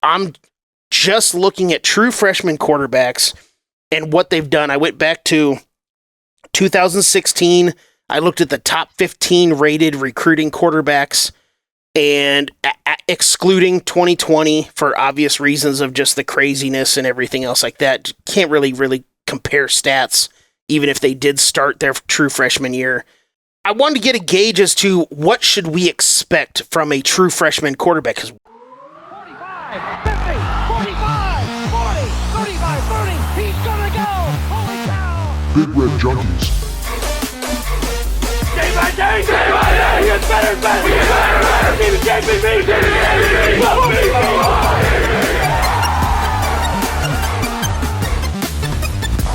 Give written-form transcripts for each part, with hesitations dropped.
I'm just looking at true freshman quarterbacks and what they've done. I went back to 2016. I looked at the top 15 rated recruiting quarterbacks, and excluding 2020 for obvious reasons of just the craziness and everything else like that. Can't really compare stats, even if they did start their true freshman year. I wanted to get a gauge as to what should we expect from a true freshman quarterback. 45, 50, 45, 40, 35, 30, he's gonna go! Holy cow! Big Red Junkies. Day by day, he gets better and better! We get better and better! Team is JPP!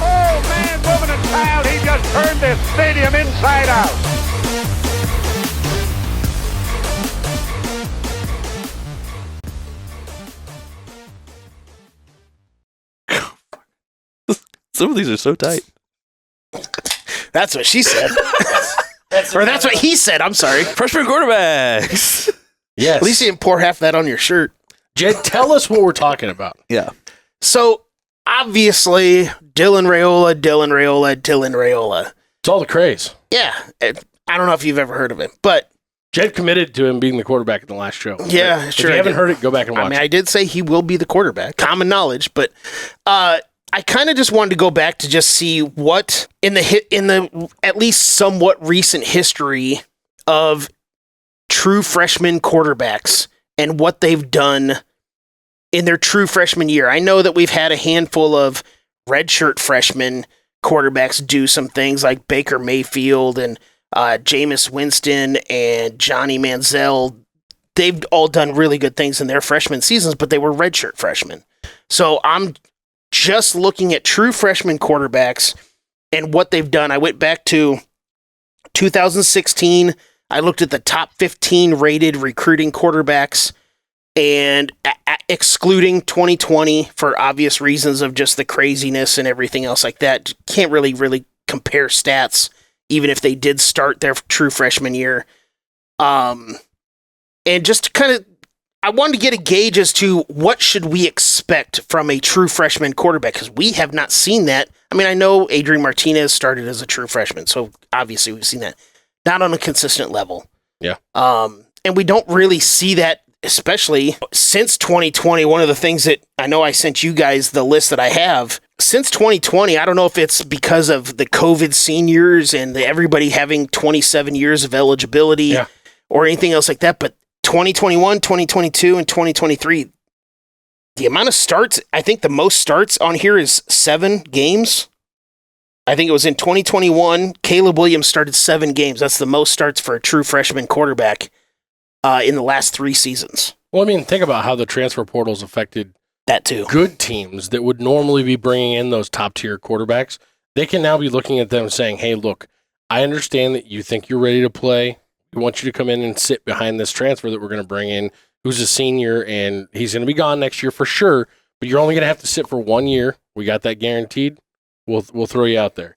Oh man, woman and child, he just turned this stadium inside out! Some of these are so tight. That's what she said. That's what he said. I'm sorry. Freshman quarterbacks. Yes. At least you didn't pour half that on your shirt. Jed, tell us what we're talking about. Yeah. So, obviously, Dylan Raiola. It's all the craze. Yeah. I don't know if you've ever heard of him, but Jed committed to him being the quarterback in the last show. yeah, If sure. you I haven't did. heard it, go back and watch I mean, it. I did say he will be the quarterback. Common knowledge, but I kind of just wanted to go back to just see what in the at least somewhat recent history of true freshman quarterbacks and what they've done in their true freshman year. I know that we've had a handful of redshirt freshman quarterbacks do some things like Baker Mayfield and Jameis Winston and Johnny Manziel. They've all done really good things in their freshman seasons, but they were redshirt freshmen. So I'm just looking at true freshman quarterbacks and what they've done. I went back to 2016. I looked at the top 15 rated recruiting quarterbacks, and excluding 2020 for obvious reasons of just the craziness and everything else like that. Can't really compare stats, even if they did start their true freshman year. And just kind of, I wanted to get a gauge as to what should we expect from a true freshman quarterback, because we have not seen that. I mean, I know Adrian Martinez started as a true freshman, so obviously we've seen that. Not on a consistent level. Yeah. And we don't really see that, especially since 2020. One of the things that I know I sent you guys the list that I have. Since 2020, I don't know if it's because of the COVID seniors and everybody having 27 years of eligibility or anything else like that, but 2021, 2022, and 2023, the amount of starts, I think the most starts on here is 7 games. I think it was in 2021, Caleb Williams started 7 games. That's the most starts for a true freshman quarterback in the last 3 seasons. Well, I mean, think about how the transfer portal's affected that too. Good teams that would normally be bringing in those top-tier quarterbacks. They can now be looking at them saying, hey, look, I understand that you think you're ready to play. We want you to come in and sit behind this transfer that we're going to bring in, who's a senior, and he's going to be gone next year for sure, but you're only going to have to sit for 1 year. We got that guaranteed. We'll throw you out there.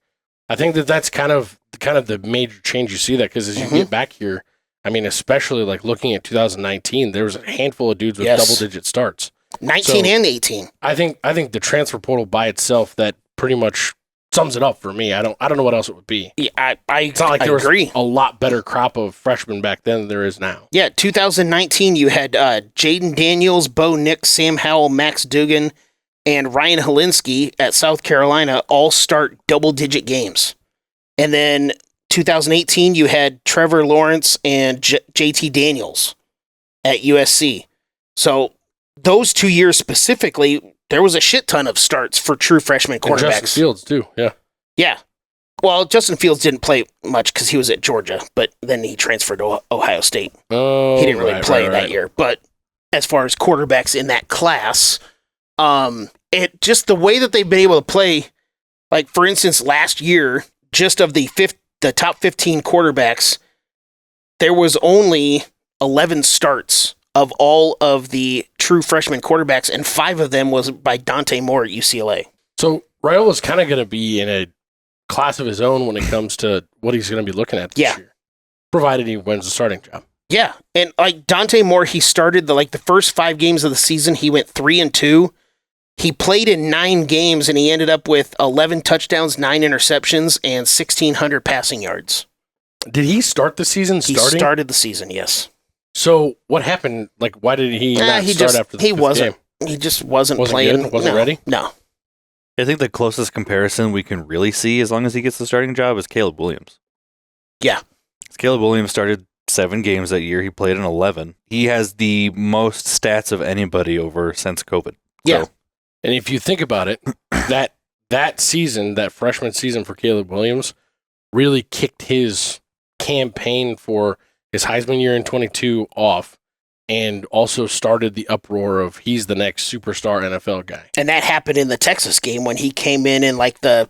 I think that's kind of the major change you see that, because as you get back here, I mean, especially like looking at 2019, there was a handful of dudes with double-digit starts. 19 and 18. I think the transfer portal by itself, that pretty much sums it up for me. I don't know what else it would be. Yeah, it's not like there agree. was a lot better crop of freshmen back then than there is now. Yeah, 2019, you had Jaden Daniels, Bo Nix, Sam Howell, Max Dugan, and Ryan Helinski at South Carolina all start double-digit games. And then 2018, you had Trevor Lawrence and JT Daniels at USC. So those 2 years specifically, there was a shit ton of starts for true freshman quarterbacks. And Justin Fields, too, yeah. Yeah. Well, Justin Fields didn't play much because he was at Georgia, but then he transferred to Ohio State. Oh, he didn't really play that year. But as far as quarterbacks in that class, it just the way that they've been able to play, like for instance, last year, just of the top 15 quarterbacks, there was only 11 starts of all of the true freshman quarterbacks, and 5 of them was by Dante Moore at UCLA. So Raiola's kind of going to be in a class of his own when it comes to what he's going to be looking at this year, provided he wins the starting job. Yeah, and like Dante Moore, he started the first 5 games of the season. He went 3-2. He played in 9 games, and he ended up with 11 touchdowns, 9 interceptions, and 1,600 passing yards. Did he start the season He starting? started the season, yes. So what happened? Like, why did he not start after the fifth game? He just wasn't Wasn't playing. good? Wasn't ready? No. I think the closest comparison we can really see, as long as he gets the starting job, is Caleb Williams. Yeah. Caleb Williams started 7 games that year. He played in 11. He has the most stats of anybody over since COVID. Yeah. So, And if you think about it, that season, that freshman season for Caleb Williams, really kicked his campaign for his Heisman year in 22 off, and also started the uproar of he's the next superstar NFL guy. And that happened in the Texas game when he came in like the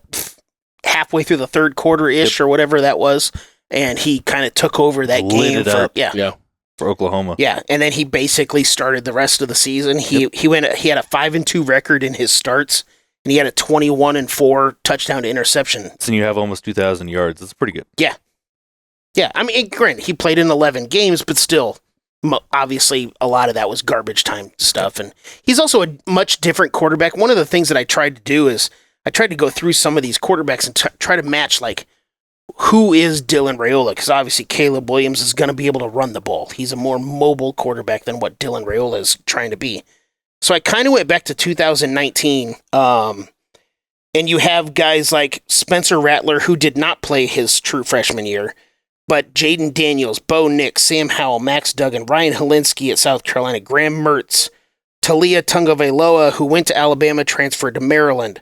halfway through the third quarter-ish or whatever that was, and he kind of took over that Lit game. it up. Yeah. For Oklahoma. Yeah, and then he basically started the rest of the season. He had a 5-2 record in his starts, and he had a 21-4 touchdown to interception. So you have almost 2,000 yards. That's pretty good. Yeah, I mean, granted, he played in 11 games, but still, obviously, a lot of that was garbage time stuff. And he's also a much different quarterback. One of the things that I tried to do is I tried to go through some of these quarterbacks and try to match, like, who is Dylan Raiola? Because obviously Caleb Williams is going to be able to run the ball. He's a more mobile quarterback than what Dylan Raiola is trying to be. So I kind of went back to 2019, and you have guys like Spencer Rattler, who did not play his true freshman year, but Jaden Daniels, Bo Nix, Sam Howell, Max Duggan, Ryan Helinski at South Carolina, Graham Mertz, Talia Tungavailoa, who went to Alabama, transferred to Maryland.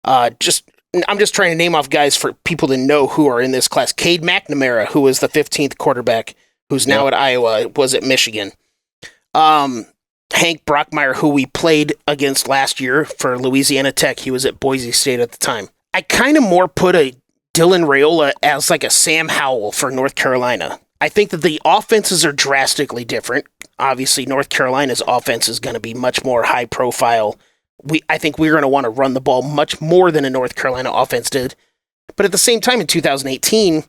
I'm just trying to name off guys for people to know who are in this class. Cade McNamara, who was the 15th quarterback, who's now at Iowa, was at Michigan. Hank Brockmeyer, who we played against last year for Louisiana Tech, he was at Boise State at the time. I kind of more put a Dylan Raiola as like a Sam Howell for North Carolina. I think that the offenses are drastically different. Obviously, North Carolina's offense is going to be much more high profile. I think we're going to want to run the ball much more than a North Carolina offense did. But at the same time, in 2018,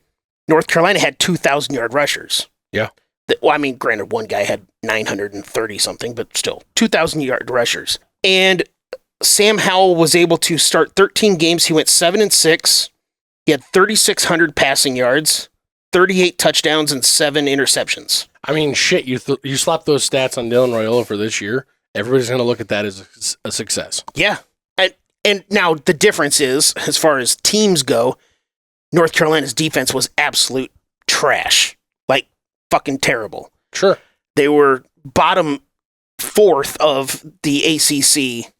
North Carolina had 2,000-yard rushers. Yeah. Well, I mean, granted, one guy had 930-something, but still, 2,000-yard rushers. And Sam Howell was able to start 13 games. He went 7-6. He had 3,600 passing yards, 38 touchdowns, and 7 interceptions. I mean, shit, you slap those stats on Dylan Raiola for this year, everybody's going to look at that as a success. Yeah. And now the difference is, as far as teams go, North Carolina's defense was absolute trash. Like, fucking terrible. Sure. They were bottom 4th of the ACC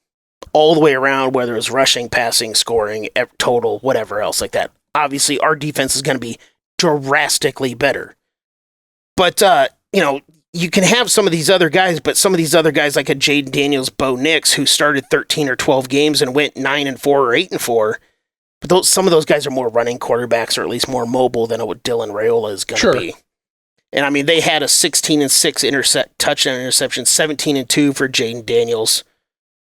all the way around, whether it was rushing, passing, scoring, total, whatever else like that. Obviously, our defense is going to be drastically better. But, you can have some of these other guys, but some of these other guys like a Jaden Daniels, Bo Nix, who started 13 or 12 games and went 9-4 or 8-4. But some of those guys are more running quarterbacks, or at least more mobile than what Dylan Raiola is going to be. And I mean, they had a 16-6 touchdown interception, 17-2 for Jaden Daniels,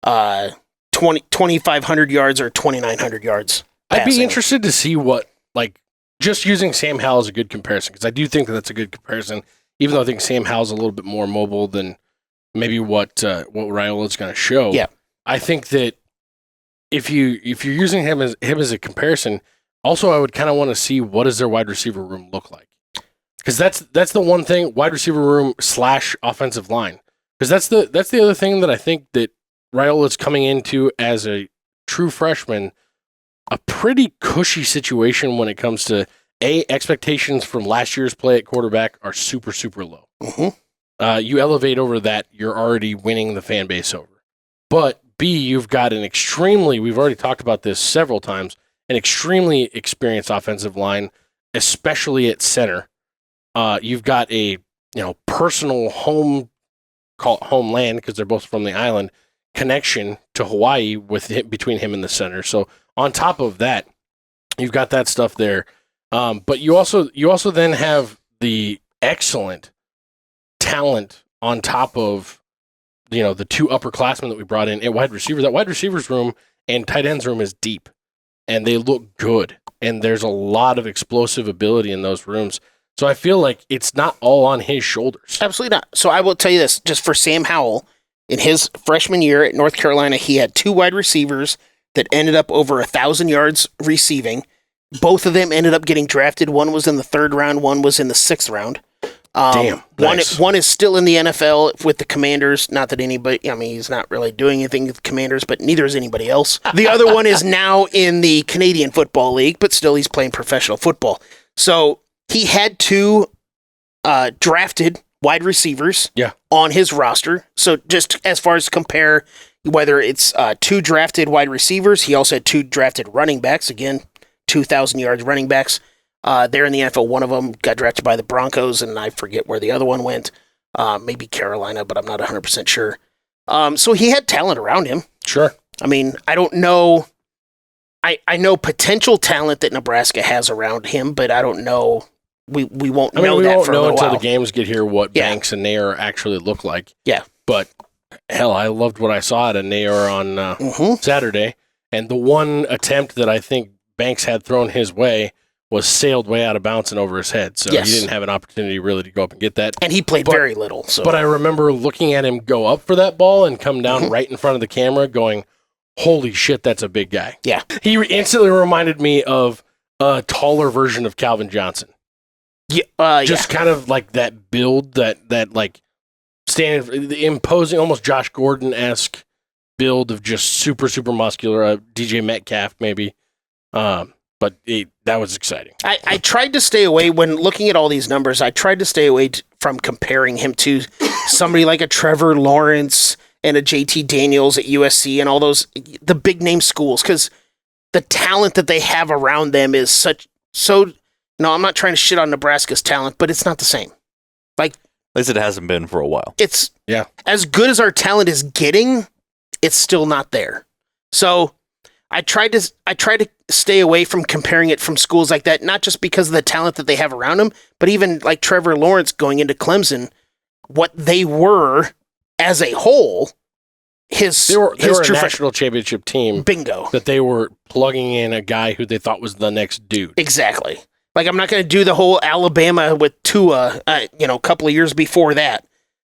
2,500 yards or 2,900 yards. I'd be passing. interested to see what, like, just using Sam Howell as a good comparison, because I do think that that's a good comparison, even though I think Sam Howell's a little bit more mobile than maybe what Raiola's going to show. Yeah. I think that if you're using him as a comparison, also I would kind of want to see what does their wide receiver room look like, because that's the one thing, wide receiver room / offensive line, because that's the other thing that I think that Raiola's coming into as a true freshman, a pretty cushy situation when it comes to expectations from last year's play at quarterback are super, super low. Mm-hmm. You elevate over that, you're already winning the fan base over. But B, you've got we've already talked about this several times, an extremely experienced offensive line, especially at center. You've got a personal homeland, because they're both from the island, connection to Hawaii between him and the center. So on top of that, you've got that stuff there. But you also then have the excellent talent on top of the 2 upperclassmen that we brought in at wide receiver. That wide receivers room and tight ends room is deep, and they look good. And there's a lot of explosive ability in those rooms. So I feel like it's not all on his shoulders. Absolutely not. So I will tell you this, just for Sam Howell, in his freshman year at North Carolina, he had 2 wide receivers that ended up over 1,000 yards receiving. Both of them ended up getting drafted. One was in the 3rd round, one was in the 6th round. Damn. Nice. One is still in the NFL with the Commanders. Not that anybody, I mean, he's not really doing anything with the Commanders, but neither is anybody else. The other one is now in the Canadian Football League, but still he's playing professional football. So he had 2 drafted wide receivers on his roster. So just as far as compare, whether it's 2 drafted wide receivers, he also had 2 drafted running backs. Again, 2,000 yards running backs. They're in the NFL. One of them got drafted by the Broncos, and I forget where the other one went. Maybe Carolina, but I'm not 100% sure. So he had talent around him. Sure. I mean, I don't know. I know potential talent that Nebraska has around him, but I don't know. We won't know we that won't for a know little until while. the games get here what Banks and Nair actually look like. Yeah. But hell, I loved what I saw at a Nair on Saturday. And the one attempt that I think Banks had thrown his way was sailed way out of bounds and over his head. So he didn't have an opportunity really to go up and get that. And he played very little. So. But I remember looking at him go up for that ball and come down right in front of the camera going, holy shit, that's a big guy. Yeah. He instantly reminded me of a taller version of Calvin Johnson. Just kind of like that build, that like standing, the imposing, almost Josh Gordon-esque build of just super, super muscular, DJ Metcalf maybe. But that was exciting. I tried to stay away when looking at all these numbers. I tried to stay away from comparing him to somebody like a Trevor Lawrence and a JT Daniels at USC and all those, the big name schools, because the talent that they have around them is so. No, I'm not trying to shit on Nebraska's talent, but it's not the same. Like, At least it hasn't been for a while. It's as good as our talent is getting, it's still not there. So I tried to stay away from comparing it from schools like that, not just because of the talent that they have around them, but even like Trevor Lawrence going into Clemson, what they were as a whole. They were a national championship team. Bingo. That they were plugging in a guy who they thought was the next dude. Exactly. Like, I'm not going to do the whole Alabama with Tua, a couple of years before that.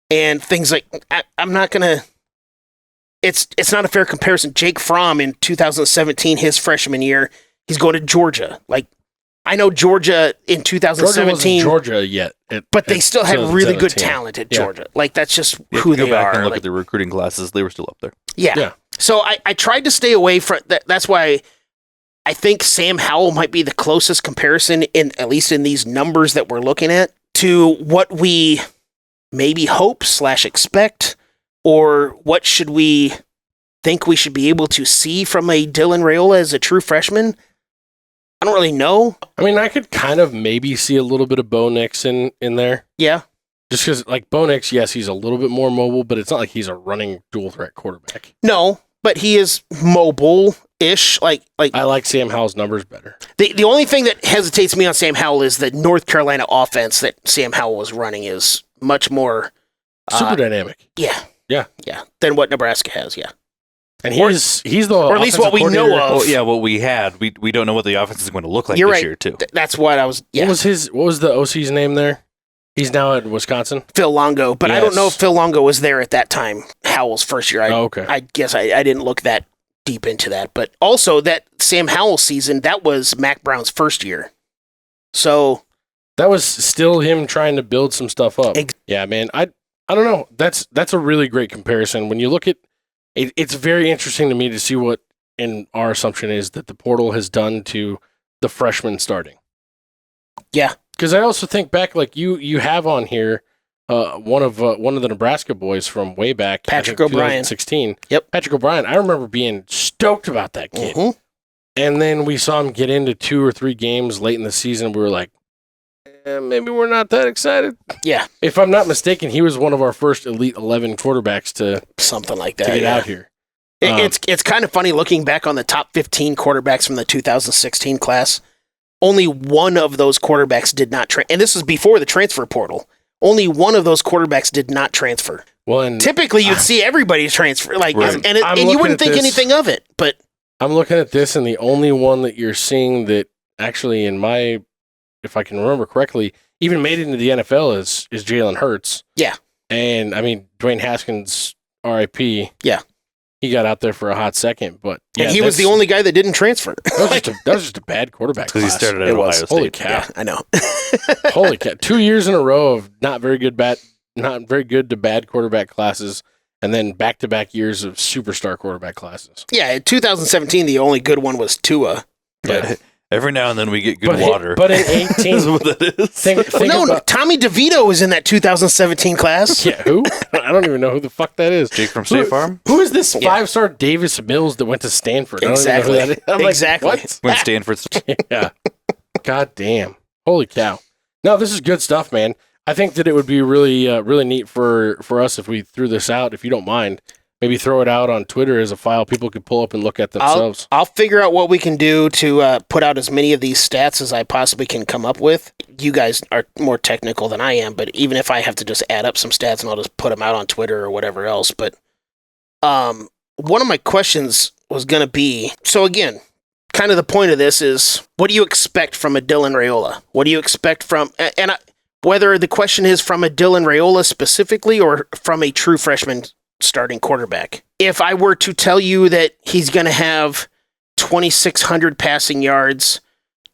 And things like, I'm not going to, it's not a fair comparison. Jake Fromm in 2017, his freshman year, he's going to Georgia. Like, I know Georgia in 2017. Georgia wasn't Georgia yet. But they still had really good talent at Georgia. Like, that's just who they are. Go back and look at the recruiting classes. They were still up there. Yeah. So I tried to stay away from that. That's why I think Sam Howell might be the closest comparison, at least in these numbers that we're looking at, to what we maybe hope / expect, or what should we think we should be able to see from a Dylan Raiola as a true freshman. I don't really know. I mean, I could kind of maybe see a little bit of Bo Nix in there. Yeah. Just because, like, Bo Nix, yes, he's a little bit more mobile, but it's not like he's a running dual-threat quarterback. No, but he is mobile-ish. Like I like Sam Howell's numbers better. The only thing that hesitates me on Sam Howell is the North Carolina offense that Sam Howell was running is much more... super dynamic. Yeah. Yeah. Yeah. Than what Nebraska has, yeah. And he's the or at least what we know of. Well, yeah, what we had. We don't know what the offense is going to look like this year, too. That's what I was... Yeah. What was the OC's name there? He's now at Wisconsin? Phil Longo. But I don't know if Phil Longo was there at that time, Howell's first year. Okay. I guess I didn't look that deep into that. But also, that Sam Howell season, that was Mac Brown's first year. So... That was still him trying to build some stuff up. Yeah, man. I don't know. That's a really great comparison. When you look at... It's very interesting to me to see what, in our assumption, is that the portal has done to the freshmen starting. Yeah. Because I also think back, like you have on here one of the Nebraska boys from way back, Patrick O'Brien, 2016. Yep, Patrick O'Brien. I remember being stoked about that kid, and then we saw him get into 2 or 3 games late in the season. We were like, maybe we're not that excited. Yeah, if I'm not mistaken, he was one of our first Elite 11 quarterbacks to something like that to get out here. It's kind of funny looking back on the top 15 quarterbacks from the 2016 class. Only one of those quarterbacks did not and this is before the transfer portal. Only one of those quarterbacks did not transfer. Well, and typically you'd see everybody transfer, like, right. and you wouldn't think anything of it. But I'm looking at this, and the only one that you're seeing that actually, if I can remember correctly, even made it into the NFL is Jalen Hurts. Yeah. And I mean, Dwayne Haskins, R.I.P. Yeah. He got out there for a hot second, but and he was the only guy that didn't transfer. That was just a bad quarterback Because class. he started at Ohio State. Holy cow! Yeah, I know. Holy cow! 2 years in a row of not very good to bad quarterback classes, and then back-to-back years of superstar quarterback classes. Yeah, in 2017, the only good one was Tua. Yeah. Every now and then we get good water. But in 18, is what that is. think Tommy DeVito was in that 2017 class. Yeah, who? I don't even know who the fuck that is. Jake from State Farm? Who is this 5-star Davis Mills that went to Stanford? Exactly. I don't even know who that is. I'm Exactly. Like, what? When Stanford's Yeah. God damn. Holy cow. No, this is good stuff, man. I think that it would be really, really neat for us if we threw this out, if you don't mind. Maybe throw it out on Twitter as a file people could pull up and look at themselves. I'll figure out what we can do to put out as many of these stats as I possibly can come up with. You guys are more technical than I am, but even if I have to just add up some stats and I'll just put them out on Twitter or whatever else. But one of my questions was going to be, so again, kind of the point of this is, what do you expect from a Dylan Raiola? What do you expect from, whether the question is from a Dylan Raiola specifically or from a true freshman starting quarterback. If I were to tell you that he's going to have 2,600 passing yards,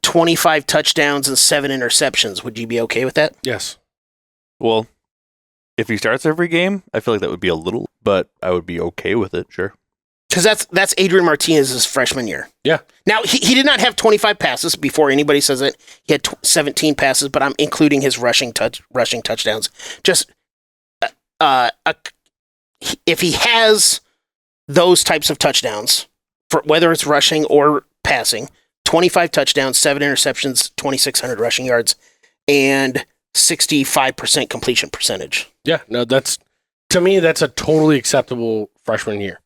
25 touchdowns, and 7 interceptions, would you be okay with that? Yes. Well, if he starts every game, I feel like that would be a little, but I would be okay with it, sure. Because that's Adrian Martinez's freshman year. Yeah. Now, he did not have 25 passes before anybody says it. He had 17 passes, but I'm including his rushing touchdowns. Just if he has those types of touchdowns, for whether it's rushing or passing, 25 touchdowns, 7 interceptions, 2,600 rushing yards, and 65% completion percentage. Yeah, no, to me, that's a totally acceptable freshman year.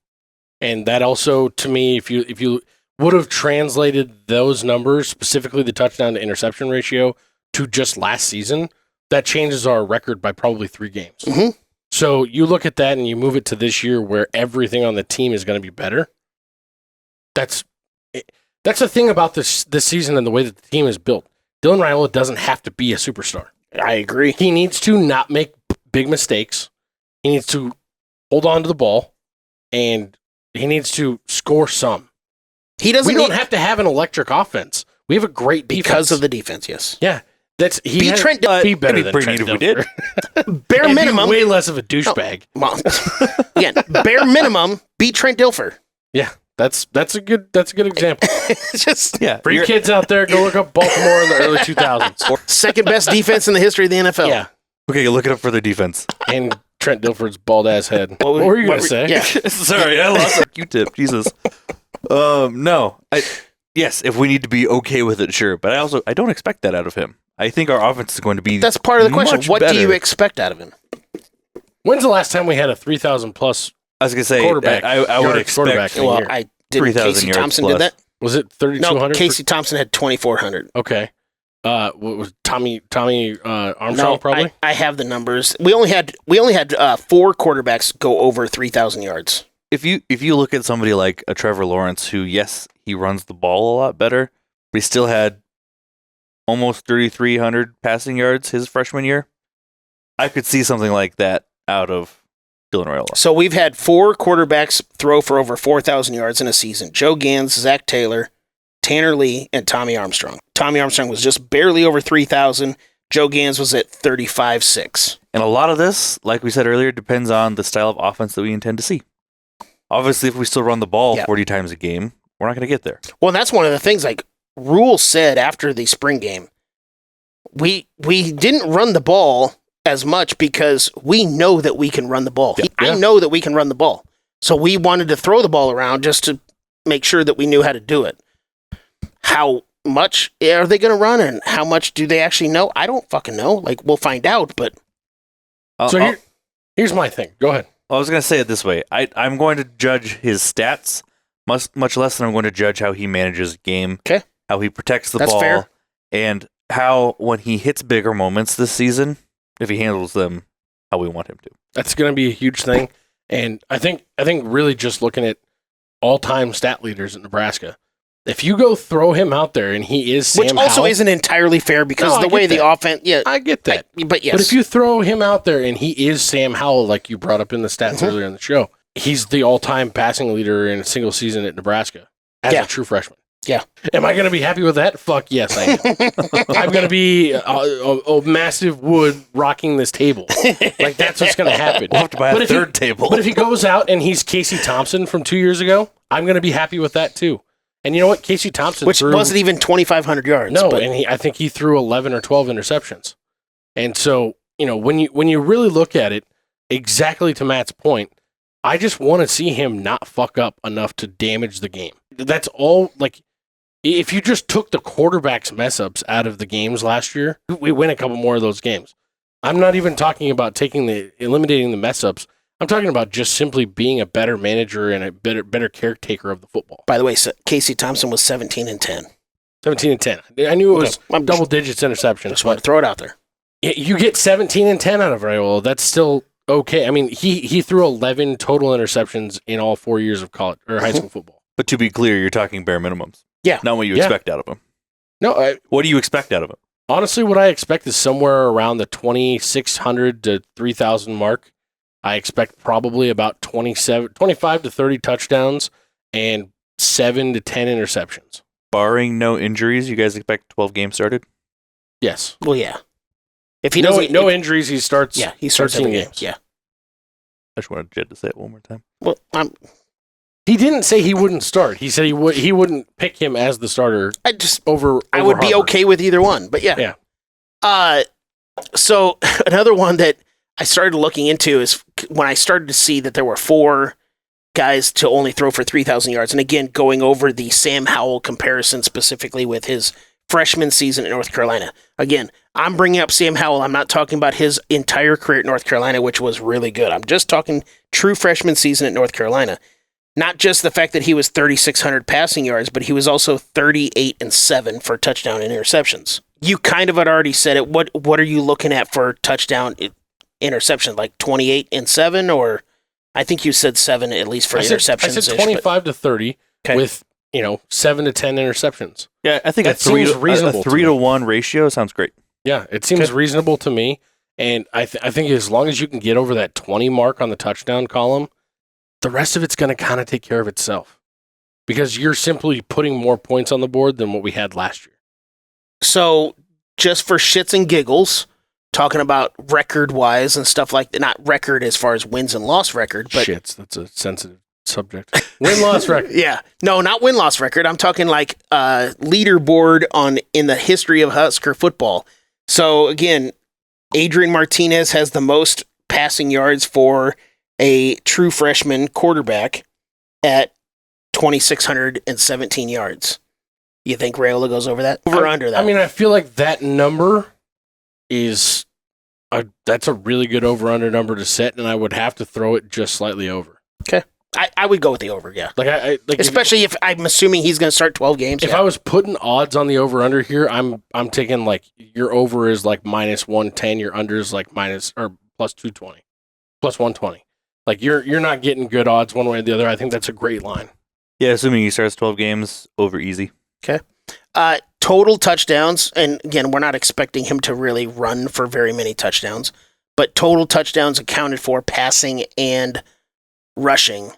And that also, to me, if you would have translated those numbers, specifically the touchdown to interception ratio, to just last season, that changes our record by probably 3 games. Mm-hmm. So you look at that and you move it to this year where everything on the team is going to be better. That's the thing about this season and the way that the team is built. Dylan Raiola doesn't have to be a superstar. I agree. He needs to not make big mistakes. He needs to hold on to the ball, and he needs to score some. We don't have to have an electric offense. We have a great defense. Because of the defense, yes. Yeah. Be better It'd than be Trent pretty neat if we did. Bare And minimum. be way less of a douchebag. Well, again, bare minimum, beat Trent Dilfer. Yeah. That's a good example. Just For you kids out there, go look up Baltimore in the early 2000s. second best defense in the history of the NFL. Yeah. Okay, look it up for their defense. And Trent Dilfer's bald ass head. What What were you going to say? Yeah. Sorry, I lost our Q-tip. Jesus. No. Yes, if we need to be okay with it, sure. But I don't expect that out of him. I think our offense is going to be That's part of the question. much What do you better. expect out of him? When's the last time we had a 3,000 plus? I was going to say, quarterback, I would yards quarterback expect in a Well, year? I did. 3,000 Casey yards Thompson plus. did that? Was it 3,200? No, Casey Thompson had 2,400. Okay. What was Tommy Armstrong probably? I have the numbers. We only had 4 quarterbacks go over 3,000 yards. if you look at somebody like a Trevor Lawrence, who, yes, he runs the ball a lot better, but he still had almost 3,300 passing yards his freshman year, I could see something like that out of Dylan Raiola. So we've had 4 quarterbacks throw for over 4,000 yards in a season. Joe Gans, Zach Taylor, Tanner Lee, and Tommy Armstrong. Tommy Armstrong was just barely over 3,000. Joe Gans was at 35.6. And a lot of this, like we said earlier, depends on the style of offense that we intend to see. Obviously, if we still run the ball 40 times a game, we're not going to get there. Well, and that's one of the things, like Rhule said after the spring game. We didn't run the ball as much because we know that we can run the ball. I know that we can run the ball. So we wanted to throw the ball around just to make sure that we knew how to do it. How much are they going to run and how much do they actually know? I don't fucking know. Like, we'll find out, but... Here's my thing. Go ahead. I was going to say it this way. I'm going to judge his stats much less than I'm going to judge how he manages game, how he protects the ball, fair. And how, when he hits bigger moments this season, if he handles them how we want him to. That's going to be a huge thing. And I think really just looking at all-time stat leaders in Nebraska, If you go throw him out there and he is Sam Which also Howell, isn't entirely fair because No, the I way get the that. offense, yeah, I get that. but yes. But if you throw him out there and he is Sam Howell, like you brought up in the stats earlier in the show, he's the all-time passing leader in a single season at Nebraska as a true freshman. Yeah. Am I going to be happy with that? Fuck yes, I am. I'm going to be a massive wood rocking this table. Like, that's what's going to happen. We'll have to buy a third table. But if he goes out and he's Casey Thompson from 2 years ago, I'm going to be happy with that too. And you know what? Casey Thompson Which wasn't even 2,500 yards. No, but and I think he threw 11 or 12 interceptions. And so, when you really look at it, exactly to Matt's point, I just want to see him not fuck up enough to damage the game. That's all. Like, if you just took the quarterback's mess ups out of the games last year, we win a couple more of those games. I'm not even talking about eliminating the mess ups. I'm talking about just simply being a better manager and a better caretaker of the football. by the way, Casey Thompson was 17 and 10. 17 and 10. I knew it was I'm double digits interceptions. Just want to throw it out there. You get 17 and 10 out of Raiola. That's still okay. I mean, he threw 11 total interceptions in all 4 years of college or high school football. But to be clear, you're talking bare minimums. Yeah. Not what you Yeah. expect out of him. No, What do you expect out of him? honestly, what I expect is somewhere around the 2,600 to 3,000 mark. I expect probably about 25 to 30 touchdowns and 7 to 10 interceptions. Barring no injuries, you guys expect 12 games started? Yes. Well, yeah. If he No doesn't, injuries, he starts. yeah, he starts 13 every game. games. Yeah. I just wanted Jed to say it one more time. Well, He didn't say he wouldn't start. He said he wouldn't pick him as the starter I just over I would be Harvard. okay with either one, but yeah. Yeah. So another one that I started looking into is when I started to see that there were 4 guys to only throw for 3,000 yards. And again, going over the Sam Howell comparison specifically with his freshman season at North Carolina. Again, I'm bringing up Sam Howell. I'm not talking about his entire career at North Carolina, which was really good. I'm just talking true freshman season at North Carolina. Not just the fact that he was 3,600 passing yards, but he was also 38 and 7 for touchdown and interceptions. You kind of had already said it. What are you looking at for touchdown interception? Like 28 and 7, or I think you said 7 at least for interceptions. I said 25 to 30 with 7 to 10 interceptions. Yeah, I think That seems reasonable a to 3 to me. 1 ratio sounds great. Yeah, it seems reasonable to me. And I think as long as you can get over that 20 mark on the touchdown column, the rest of it's going to kind of take care of itself because you're simply putting more points on the board than what we had last year. So just for shits and giggles, talking about record-wise and stuff like that, not record as far as wins and loss record, but Shits, that's a sensitive subject. Win-loss record. yeah, no, not win-loss record. I'm talking like leaderboard in the history of Husker football. So again, Adrian Martinez has the most passing yards for a true freshman quarterback at 2,617 yards. You think Raiola goes over that? Over or under that? I mean, I feel like that number is that's a really good over-under number to set, and I would have to throw it just slightly over. okay. I would go with the over, yeah. Like Especially if I'm assuming he's going to start 12 games. if yeah. I was putting odds on the over-under here, I'm taking like your over is like minus 110, your under is like minus or plus 220, plus 120. Like you're not getting good odds one way or the other. I think that's a great line. Yeah, assuming he starts 12 games, over easy. Total touchdowns, and again, we're not expecting him to really run for very many touchdowns, but total touchdowns accounted for passing and rushing,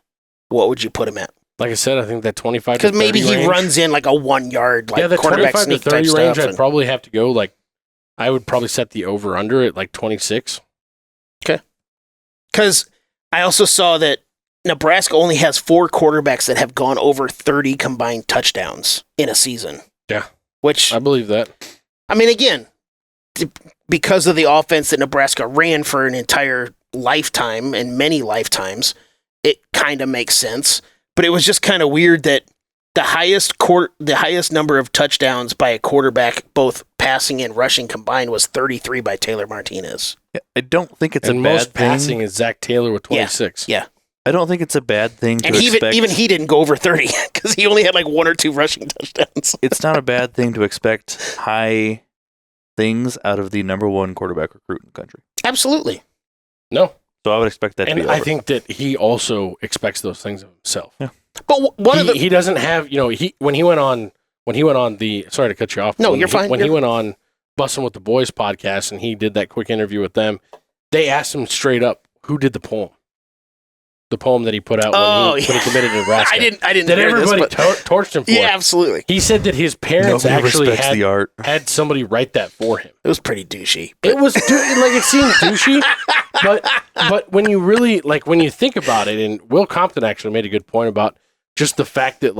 what would you put him at? Like I said, I think that 25 to 30 Because maybe he range, runs in like a 1 yard, like the quarterback 25 to sneak 30 type range, stuff. I'd probably have to go like I would probably set the over-under at like 26. Because I also saw that Nebraska only has 4 quarterbacks that have gone over 30 combined touchdowns in a season. Yeah. Which, I believe that. I mean, again, because of the offense that Nebraska ran for an entire lifetime and many lifetimes, it kind of makes sense. But it was just kind of weird that the highest number of touchdowns by a quarterback, both passing and rushing combined, was 33 by Taylor Martinez. Yeah, I don't think it's And a bad most thing. passing is Zach Taylor with 26. Yeah. I don't think it's a bad thing to And expect. even he didn't go over 30 because he only had like 1 or 2 rushing touchdowns. It's not a bad thing to expect high things out of the number 1 quarterback recruit in the country. Absolutely. No. So I would expect that to And be I over. think that he also expects those things of himself. Yeah. But one of the he doesn't have, when he went on the, sorry to cut you off. No, you're fine. When he went on Bussin' with the Boys podcast and he did that quick interview with them, they asked him straight up, who did the poem? The poem that he put out when he committed to Nebraska. I didn't that hear everybody this, but torched him for. yeah, absolutely. He said that his parents Nobody actually respects the art. had somebody write that for him. It was pretty douchey. It was it seemed douchey, but when you really when you think about it, and Will Compton actually made a good point about just the fact that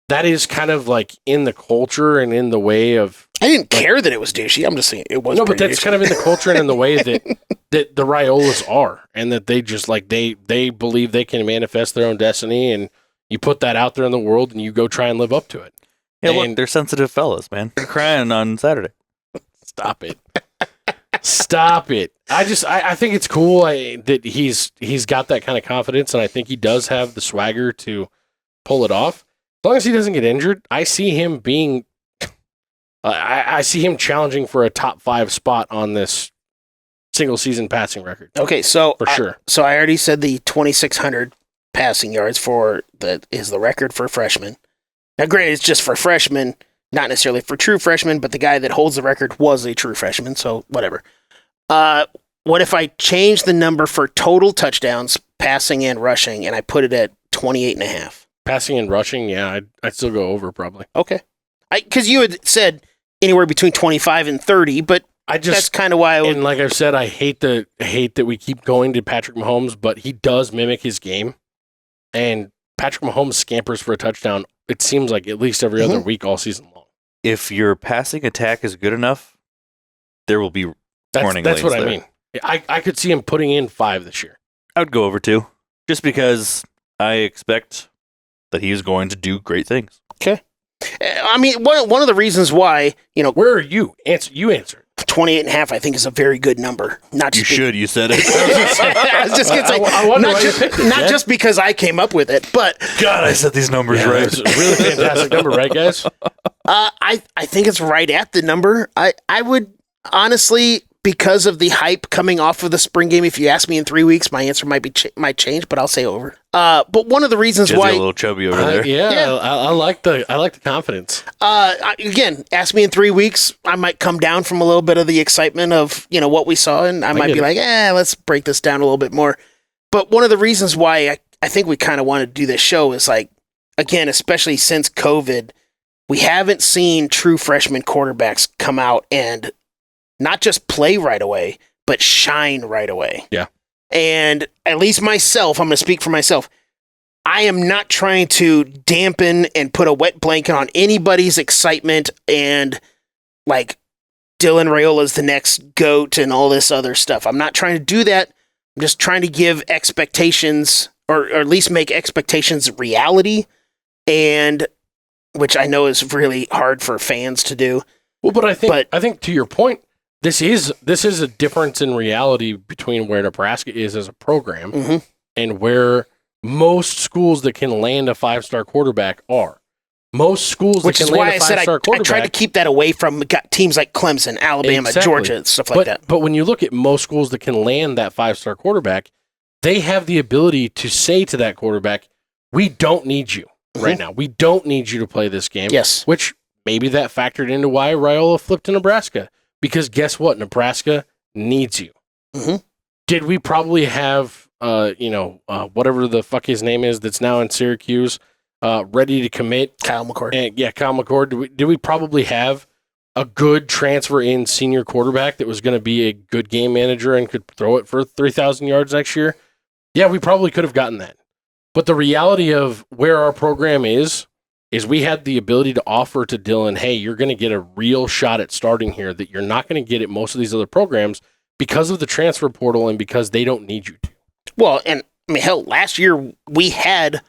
that is kind of in the culture and in the way of. I didn't care that it was douchey. I'm just saying it was. No, but that's kind of in the culture and in the way that the Raiolas are, and that they just they believe they can manifest their own destiny, and you put that out there in the world, and you go try and live up to it. Yeah, look, they're sensitive fellas, man. They're crying on Saturday. Stop it. Stop it. I think it's cool that he's got that kind of confidence, and I think he does have the swagger to pull it off. As long as he doesn't get injured, I see him being I see him challenging for a top 5 spot on this single season passing record. Okay, so for sure. So I already said the 2,600 passing yards is the record for freshmen. Now, granted, it's just for freshmen, not necessarily for true freshmen, but the guy that holds the record was a true freshman, so whatever. What if I change the number for total touchdowns, passing and rushing, and I put it at 28.5? Passing and rushing, yeah, I'd still go over probably. Okay. Because you had said anywhere between 25 and 30, but that's kind of why I would. And like I've said, I hate that we keep going to Patrick Mahomes, but he does mimic his game. And Patrick Mahomes scampers for a touchdown, it seems like at least every other week all season long. If your passing attack is good enough, there will be warning That's lanes what I there. mean. I could see him putting in 5 this year. I would go over 2, just because I expect that he is going to do great things. Okay. I mean, one of the reasons why, where are you? You answer. 28.5, I think, is a very good number. Not just You said it. I was just going to say, I wonder why you picked it, not just because I came up with it, but God, I said these numbers right. It's a really fantastic number, right, guys? I think it's right at the number. I would honestly, because of the hype coming off of the spring game, if you ask me in 3 weeks, my answer might change, but I'll say over. But one of the reasons Jesse why a little chubby over there. Yeah. I like the confidence. Again, ask me in 3 weeks, I might come down from a little bit of the excitement of what we saw, and I might be like, let's break this down a little bit more. But one of the reasons why I think we kind of want to do this show is again, especially since COVID, we haven't seen true freshman quarterbacks come out and not just play right away, but shine right away. Yeah. And at least myself, I'm going to speak for myself, I am not trying to dampen and put a wet blanket on anybody's excitement and Dylan Raiola's the next GOAT and all this other stuff. I'm not trying to do that. I'm just trying to give expectations or at least make expectations reality, and which I know is really hard for fans to do. Well, but I think to your point, This is a difference in reality between where Nebraska is as a program and where most schools that can land a 5-star quarterback are. Most schools that can land a 5-star quarterback. I tried to keep that away from teams like Clemson, Alabama, Georgia, stuff like that. But when you look at most schools that can land that 5-star quarterback, they have the ability to say to that quarterback, we don't need you right now. We don't need you to play this game. Yes. Which maybe that factored into why Raiola flipped to Nebraska. Because guess what? Nebraska needs you. Did we probably have, whatever the fuck his name is that's now in Syracuse, ready to commit? Kyle McCord. Kyle McCord. Did we probably have a good transfer in senior quarterback that was going to be a good game manager and could throw it for 3,000 yards next year? Yeah, we probably could have gotten that. But the reality of where our program is we had the ability to offer to Dylan, hey, you're going to get a real shot at starting here that you're not going to get at most of these other programs because of the transfer portal and because they don't need you to. Well, and I mean, hell, last year we had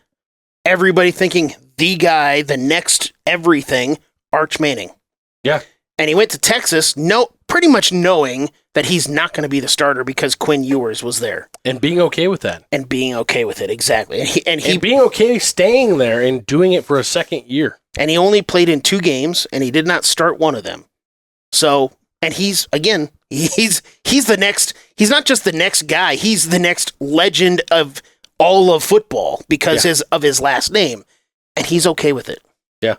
everybody thinking the guy, the next everything, Arch Manning. Yeah. And he went to Texas, pretty much knowing that he's not going to be the starter because Quinn Ewers was there. And being okay with that. And being okay with it, exactly. And being okay staying there and doing it for a second year. And he only played in 2 games, and he did not start one of them. So, and he's the next, he's not just the next guy, he's the next legend of all of football because of his last name, and he's okay with it. Yeah.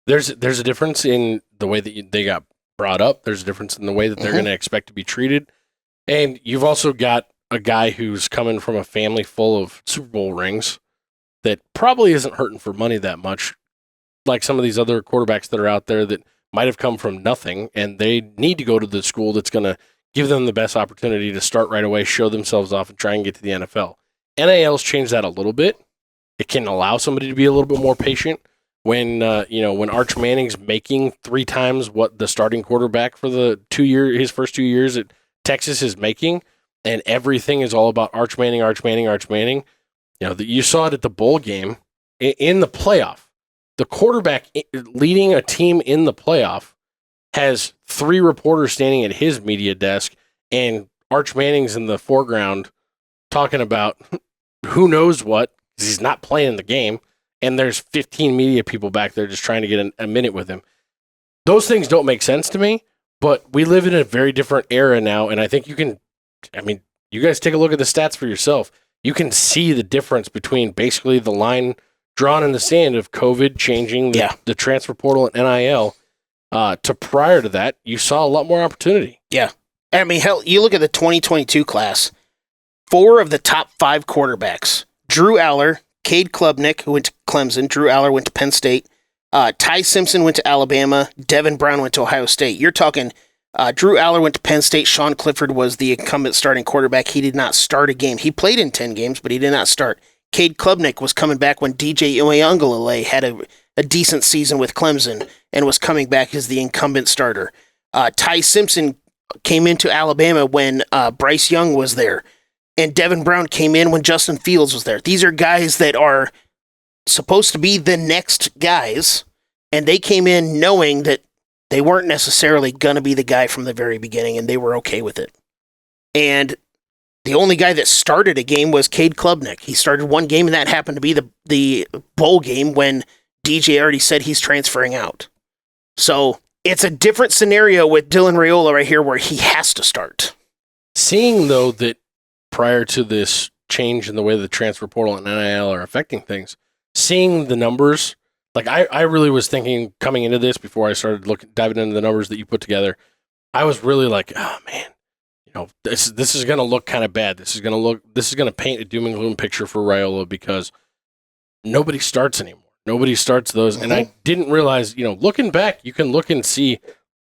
There's a difference in the way that they got brought up. There's a difference in the way that they're going to expect to be treated. And you've also got a guy who's coming from a family full of Super Bowl rings that probably isn't hurting for money that much, like some of these other quarterbacks that are out there that might have come from nothing, and they need to go to the school that's going to give them the best opportunity to start right away, show themselves off, and try and get to the NFL. NIL's changed that a little bit. It can allow somebody to be a little bit more patient. When Arch Manning's making 3 times what the starting quarterback for his first 2 years at Texas is making, and everything is all about Arch Manning. You saw it at the bowl game in the playoff. The quarterback leading a team in the playoff has 3 reporters standing at his media desk, and Arch Manning's in the foreground talking about who knows what, because he's not playing the game. And there's 15 media people back there just trying to get a minute with him. Those things don't make sense to me, but we live in a very different era now, and I think you guys take a look at the stats for yourself. You can see the difference between basically the line drawn in the sand of COVID changing the transfer portal and NIL to prior to that, you saw a lot more opportunity. Yeah. I mean, hell, you look at the 2022 class, 4 of the top 5 quarterbacks, Drew Aller, Cade Klubnik, who went to Clemson. Drew Aller went to Penn State. Ty Simpson went to Alabama. Devin Brown went to Ohio State. You're talking Drew Aller went to Penn State. Sean Clifford was the incumbent starting quarterback. He did not start a game. He played in 10 games, but he did not start. Cade Klubnik was coming back when DJ Uiagalelei had a decent season with Clemson and was coming back as the incumbent starter. Ty Simpson came into Alabama when Bryce Young was there. And Devin Brown came in when Justin Fields was there. These are guys that are supposed to be the next guys, and they came in knowing that they weren't necessarily going to be the guy from the very beginning, and they were okay with it. And the only guy that started a game was Cade Klubnik. He started one game, and that happened to be the bowl game when DJ already said he's transferring out. So it's a different scenario with Dylan Raiola right here where he has to start. Seeing, though, that prior to this change in the way the transfer portal and NIL are affecting things, seeing the numbers, like I really was thinking coming into this before I started diving into the numbers that you put together, I was really like, oh man, this is going to look kind of bad. This is going to paint a doom and gloom picture for Raiola because nobody starts anymore. Nobody starts those. And I didn't realize, looking back, you can look and see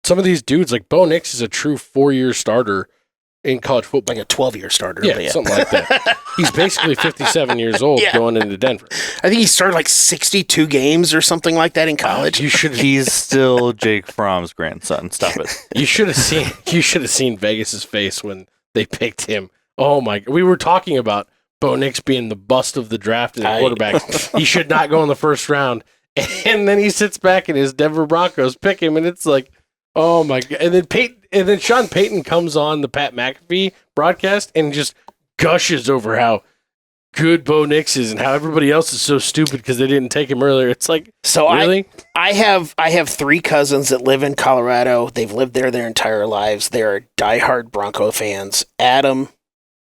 some of these dudes, like Bo Nix is a true 4-year starter in college football. Like a 12-year starter. Yeah, something like that. He's basically 57 years old going into Denver. I think he started like 62 games or something like that in college. He's still Jake Fromm's grandson. Stop it. You should have seen Vegas's face when they picked him. Oh my! We were talking about Bo Nix being the bust of the draft as a quarterback. He should not go in the first round. And then he sits back and his Denver Broncos pick him, and it's like, oh my God! And then Sean Payton comes on the Pat McAfee broadcast and just gushes over how good Bo Nix is and how everybody else is so stupid because they didn't take him earlier. It's like, so really? I have 3 cousins that live in Colorado. They've lived there their entire lives. They're diehard Bronco fans. Adam,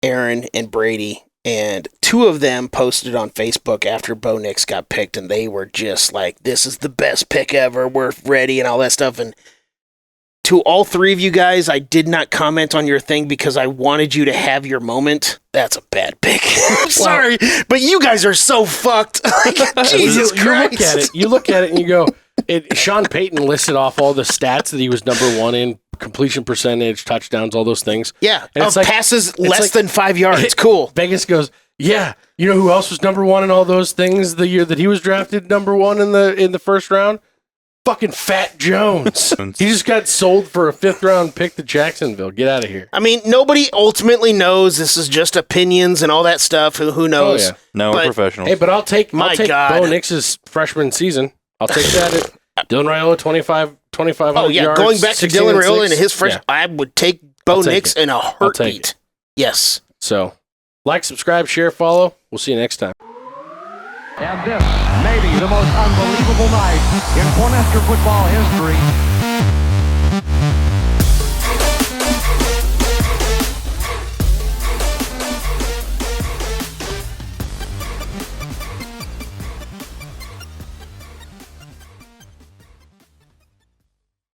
Aaron, and Brady. And 2 of them posted on Facebook after Bo Nix got picked, and they were just like, this is the best pick ever. We're ready and all that stuff. And to all 3 of you guys, I did not comment on your thing because I wanted you to have your moment. That's a bad pick. I'm sorry, but you guys are so fucked. Jesus Christ. You look at it and you go, Sean Payton listed off all the stats that he was number 1 in, completion percentage, touchdowns, all those things. Yeah, and it's passes less than 5 yards. Cool. Vegas goes, yeah, you know who else was number 1 in all those things the year that he was drafted number 1 in the first round? Fucking Fat Jones. He just got sold for a 5th round pick to Jacksonville. Get out of here. I mean, nobody ultimately knows. This is just opinions and all that stuff. Who knows? Oh, yeah. No, we're professionals. Hey, but I'll take Bo Nix's freshman season. I'll take that. Dylan Raiola, 2,500 yards. Going back to Dylan Raiola and his freshman, I would take Bo Nix in a heartbeat. Yes. So, like, subscribe, share, follow. We'll see you next time. And this may be the most unbelievable night in Cornhusker football history.